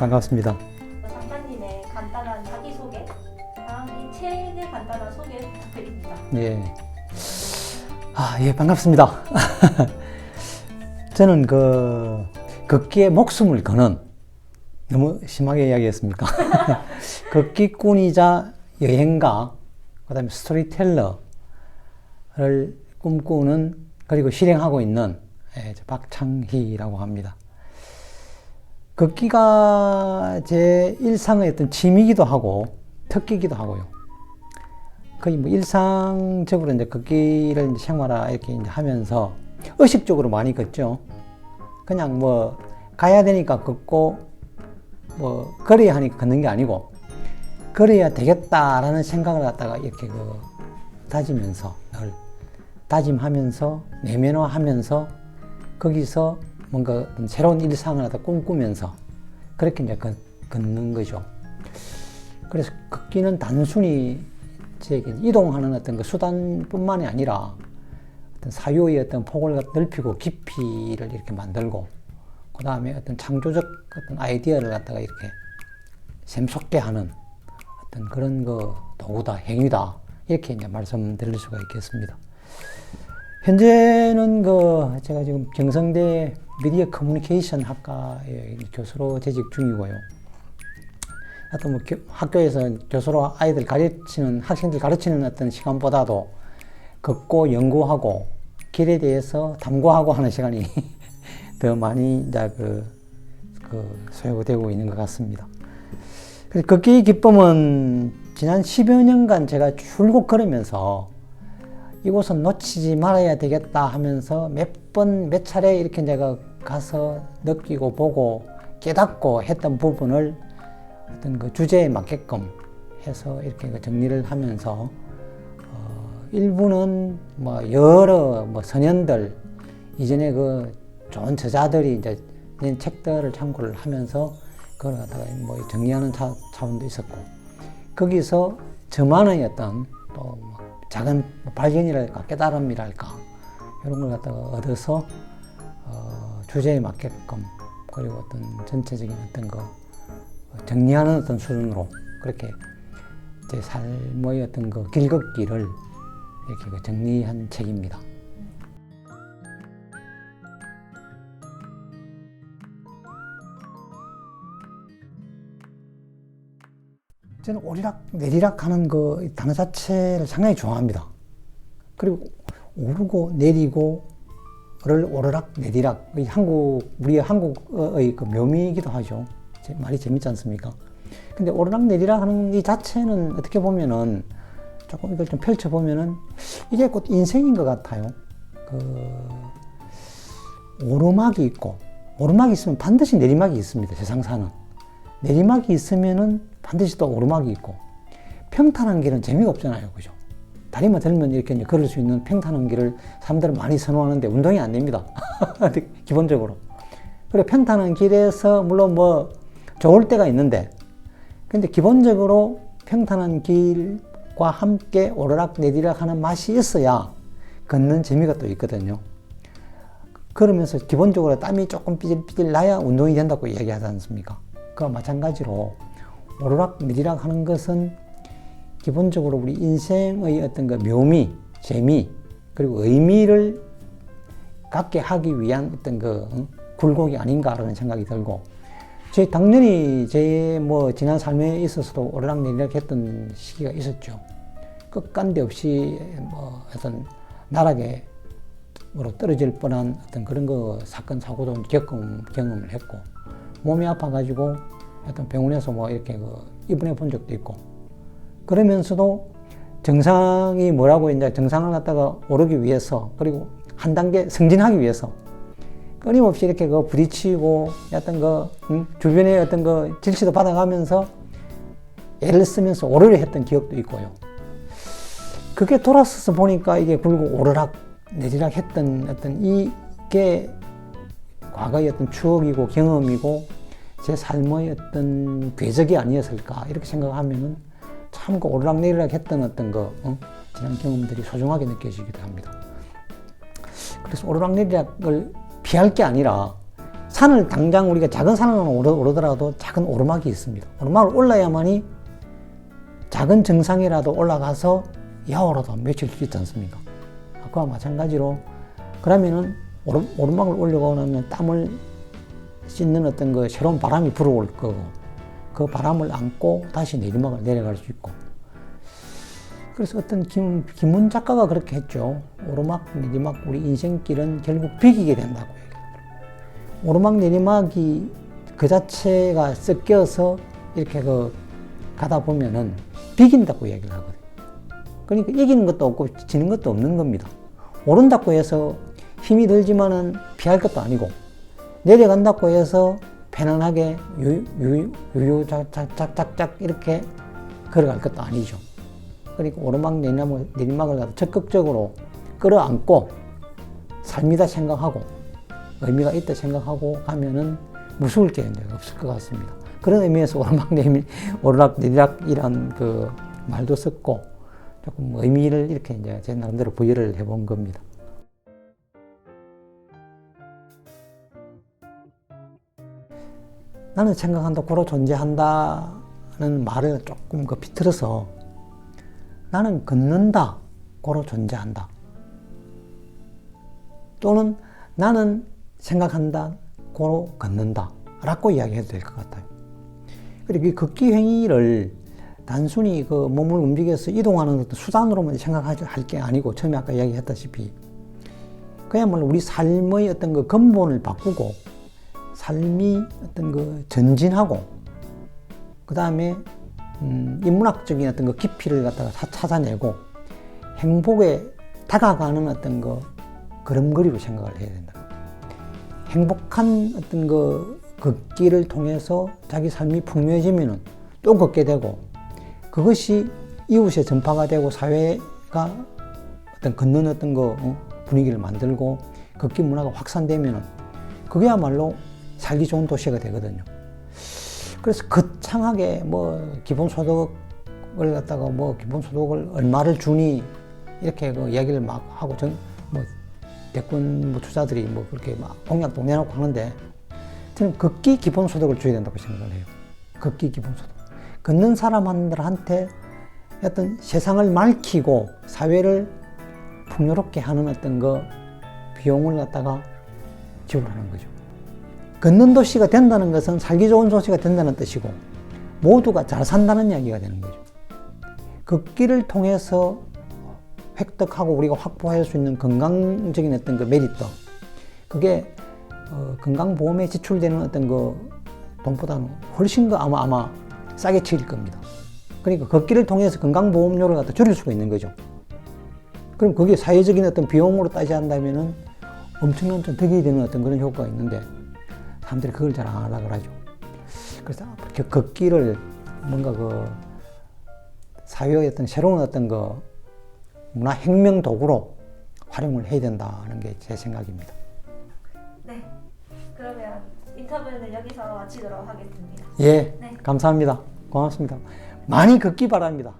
반갑습니다. 작가님의 간단한 자기소개, 이 책의 간단한 소개 부탁드립니다. 예. 예, 반갑습니다. 저는 걷기에 목숨을 거는, 너무 심하게 이야기했습니까? 걷기꾼이자 여행가, 그 다음에 스토리텔러를 꿈꾸는, 그리고 실행하고 있는 박창희라고 합니다. 걷기가 제 일상의 어떤 취미이기도 하고 특기이기도 하고요. 거의 뭐 일상적으로 이제 걷기를 이제 생활화 이렇게 이제 하면서 의식적으로 많이 걷죠. 그냥 뭐 가야 되니까 걷고 뭐 걸어야 하니까 걷는 게 아니고 걸어야 되겠다라는 생각을 갖다가 이렇게 다지면서 늘 다짐하면서 내면화하면서 거기서 뭔가 새로운 일상을 하다 꿈꾸면서 그렇게 이제 걷는 거죠. 그래서 걷기는 단순히 이동하는 어떤 그 수단뿐만이 아니라 어떤 사유의 어떤 폭을 넓히고 깊이를 이렇게 만들고 그 다음에 어떤 창조적 어떤 아이디어를 갖다가 이렇게 샘솟게 하는 어떤 그런 도구다, 행위다 이렇게 이제 말씀드릴 수가 있겠습니다. 현재는 제가 지금 경성대 미디어 커뮤니케이션 학과의 교수로 재직 중이고요. 하여튼 뭐 학교에서 교수로 아이들 가르치는, 학생들 가르치는 어떤 시간보다도 걷고 연구하고 길에 대해서 탐구하고 하는 시간이 더 많이 이제 소요되고 있는 것 같습니다. 그래서 걷기 기쁨은 지난 10여 년간 제가 줄곧 걸으면서 이곳은 놓치지 말아야 되겠다 하면서 몇 차례 이렇게 내가 가서 느끼고 보고 깨닫고 했던 부분을 어떤 주제에 맞게끔 해서 이렇게 정리를 하면서 일부는 뭐 여러 선현들 이전에 좋은 저자들이 이제 낸 책들을 참고를 하면서 그걸 갖다가 뭐 정리하는 차원도 있었고 거기서 저만의 어떤 또 작은 발견이랄까 깨달음이랄까 이런 걸 갖다가 얻어서 주제에 맞게끔 그리고 어떤 전체적인 어떤 정리하는 어떤 수준으로 그렇게 제 삶의 어떤 길걷기를 이렇게 정리한 책입니다. 저는 오르락 내리락 하는 단어 자체를 상당히 좋아합니다. 그리고 오르고 내리고를 오르락 내리락 우리 한국의 묘미이기도 하죠. 말이 재밌지 않습니까? 근데 오르락 내리락 하는 이 자체는 어떻게 보면은 조금 이걸 좀 펼쳐보면은 이게 곧 인생인 것 같아요. 오르막이 있고 오르막이 있으면 반드시 내리막이 있습니다. 세상사는. 내리막이 있으면은 반드시 또 오르막이 있고 평탄한 길은 재미가 없잖아요. 그죠? 다리만 들면 이렇게 걸을 수 있는 평탄한 길을 사람들은 많이 선호하는데 운동이 안 됩니다. 기본적으로. 그리고 평탄한 길에서 물론 좋을 때가 있는데 근데 기본적으로 평탄한 길과 함께 오르락 내리락 하는 맛이 있어야 걷는 재미가 또 있거든요. 그러면서 기본적으로 땀이 조금 삐질삐질 나야 운동이 된다고 이야기하지 않습니까? 그와 마찬가지로 오르락 내리락 하는 것은 기본적으로 우리 인생의 어떤 묘미, 재미, 그리고 의미를 갖게 하기 위한 어떤 굴곡이 아닌가라는 생각이 들고, 당연히 제 지난 삶에 있어서도 오르락 내리락 했던 시기가 있었죠. 끝간데 없이 어떤 나락으로 떨어질 뻔한 어떤 그런 사건, 사고도 경험을 했고, 몸이 아파가지고 어떤 병원에서 이렇게 입원해 본 적도 있고, 그러면서도 정상이 뭐라고 이제 정상을 갖다가 오르기 위해서, 그리고 한 단계 승진하기 위해서 끊임없이 이렇게 부딪히고 어떤 주변의 어떤 질시도 받아가면서 애를 쓰면서 오르려 했던 기억도 있고요. 그게 돌아서서 보니까 이게 결국 오르락 내리락 했던 어떤 이게 과거의 어떤 추억이고 경험이고 제 삶의 어떤 궤적이 아니었을까 이렇게 생각하면은 참 오르락 내리락 했던 어떤 지난 경험들이 소중하게 느껴지기도 합니다. 그래서 오르락 내리락을 피할 게 아니라 산을 당장 우리가 작은 산을 오르더라도 작은 오르막이 있습니다. 오르막을 올라야만이 작은 정상이라도 올라가서 야호라도 며칠 수 있지 않습니까? 그와 마찬가지로 그러면은 오르막을 올라가고 나면 땀을 씻는 어떤 그 새로운 바람이 불어올 거고 그 바람을 안고 다시 내리막을 내려갈 수 있고 그래서 어떤 김문 작가가 그렇게 했죠. 오르막 내리막 우리 인생길은 결국 비기게 된다고 얘기하더라고요. 오르막 내리막이 그 자체가 섞여서 이렇게 가다 보면은 비긴다고 얘기를 하거든요. 그러니까 이기는 것도 없고 지는 것도 없는 겁니다. 오른다고 해서 힘이 들지만은 피할 것도 아니고 내려간다고 해서 편안하게 유유작작작작 이렇게 걸어갈 것도 아니죠. 그러니까 오르막 내리막을 가도 적극적으로 끌어안고 삶이다 생각하고 의미가 있다 생각하고 가면은 무서울 게 없을 것 같습니다. 그런 의미에서 오르락 내리락이란 그 말도 썼고 조금 의미를 이렇게 이제 제 나름대로 부여를 해본 겁니다. 나는 생각한다, 고로 존재한다는 말을 조금 비틀어서 나는 걷는다, 고로 존재한다. 또는 나는 생각한다, 고로 걷는다. 라고 이야기해도 될 것 같아요. 그리고 이 걷기 행위를 단순히 그 몸을 움직여서 이동하는 어떤 수단으로만 생각할 게 아니고 처음에 아까 이야기했다시피 그야말로 우리 삶의 어떤 그 근본을 바꾸고 삶이 어떤 그 전진하고 그 다음에 인문학적인 어떤 그 깊이를 갖다가 찾아내고 행복에 다가가는 어떤 그 걸음걸이로 생각을 해야 된다. 행복한 어떤 그 걷기를 통해서 자기 삶이 풍요해지면은 또 걷게 되고 그것이 이웃에 전파가 되고 사회가 어떤 걷는 어떤 거 분위기를 만들고 걷기 문화가 확산되면은 그게야말로 살기 좋은 도시가 되거든요. 그래서 거창하게 뭐 기본소득을 갖다가 뭐 기본소득을 얼마를 주니 이렇게 그 이야기를 막 하고 대권 투자들이 뭐 그렇게 막 공약도 내놓고 하는데 저는 걷기 기본소득을 줘야 된다고 생각을 해요. 걷기 기본소득. 걷는 사람들한테 어떤 세상을 맑히고 사회를 풍요롭게 하는 어떤 그 비용을 갖다가 지불하는 거죠. 걷는 도시가 된다는 것은 살기 좋은 도시가 된다는 뜻이고 모두가 잘 산다는 이야기가 되는 거죠. 걷기를 통해서 획득하고 우리가 확보할 수 있는 건강적인 어떤 그 메리트 그게 건강보험에 지출되는 어떤 그 돈보다는 훨씬 더 아마 싸게 치일 겁니다. 그러니까 걷기를 통해서 건강보험료를 갖다 줄일 수가 있는 거죠. 그럼 그게 사회적인 어떤 비용으로 따지한다면은 엄청난 득이 되는 어떤 그런 효과가 있는데 사람들이 그걸 잘 안 하려고 하죠. 그래서 걷기를 뭔가 그 사회의 어떤 새로운 어떤 그 문화 혁명 도구로 활용을 해야 된다는 게 제 생각입니다. 네, 그러면 인터뷰는 여기서 마치도록 하겠습니다. 예, 네. 감사합니다. 고맙습니다. 많이 걷기 바랍니다.